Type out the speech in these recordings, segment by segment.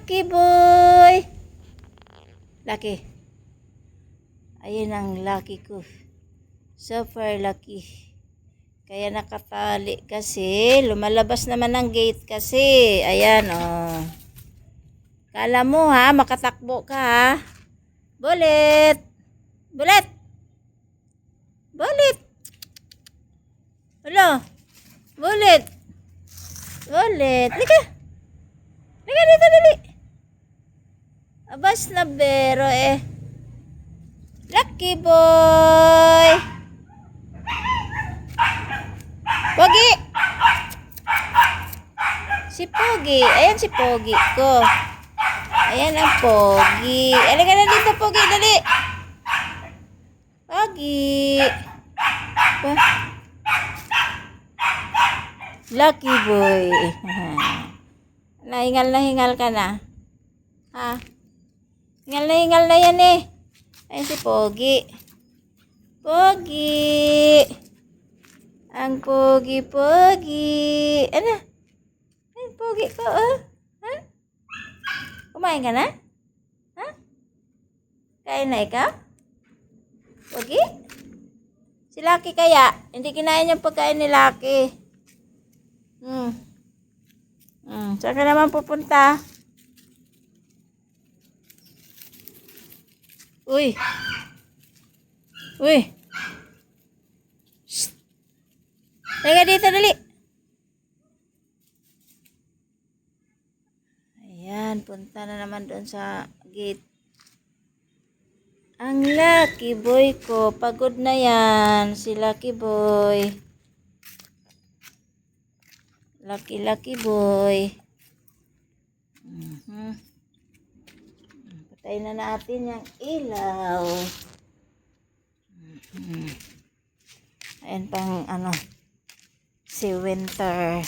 Lucky boy. Lucky. Ayun ang lucky ko. Super lucky. Kaya nakatali kasi. Lumalabas naman ang gate kasi. Ayan oh. Kala mo ha, makatakbo ka ha. Bullet. Bullet. Bullet. Hello. Bullet. Bullet. Lika. Lika dito dali. Abas na bero eh. Lucky boy. Pogi. Si Pogi. Ayan si Pogi ko. Ayan ang Pogi. Alika na dito Pogi. Dali. Pogi. Lucky boy. Nahingal ka na. Ha? Hingal na yan eh. Ayan si Pogi. Pogi. Ang Pogi. Ano? Ay, Pogi ko oh. Ha? Kumain ka na? Ha? Kain na ikaw? Pogi? Si Lucky kaya? Hindi kinain yung pagkain ni Lucky. Saan ka naman pupunta? Uy. Uy. Shh. Teka dito dali. Ayan, punta na naman doon sa gate. Ang lucky boy ko. Pagod na yan. Si lucky boy. Lucky boy. Patay na natin yung ilaw. Ayan pang ano. Si Winter.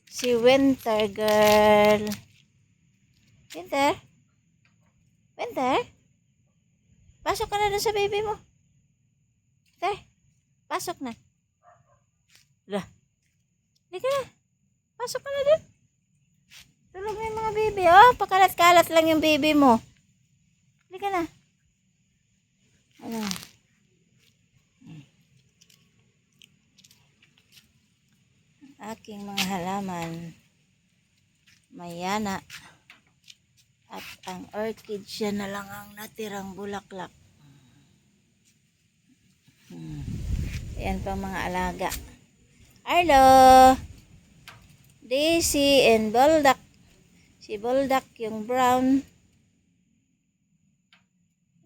Si Winter girl. Winter? Winter? Pasok ka na doon sa baby mo. Winter? Pasok na. Lah. Hindi ka na. Pasok ka na doon. Tulog mo yung mga baby. Oh, pakalat-kalat lang yung baby mo. Hindi ka na. Ano? Aking mga halaman. Mayana. At ang orchid siya na lang ang natirang bulaklak. Ayan pa mga alaga. Arlo. Daisy and Bulldog. Si Bulldog yung brown.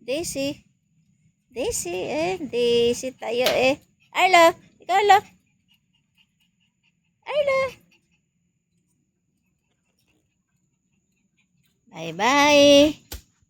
Daisy. Daisy tayo eh. Arlo. Ikaw Arlo. Arlo. Bye-bye.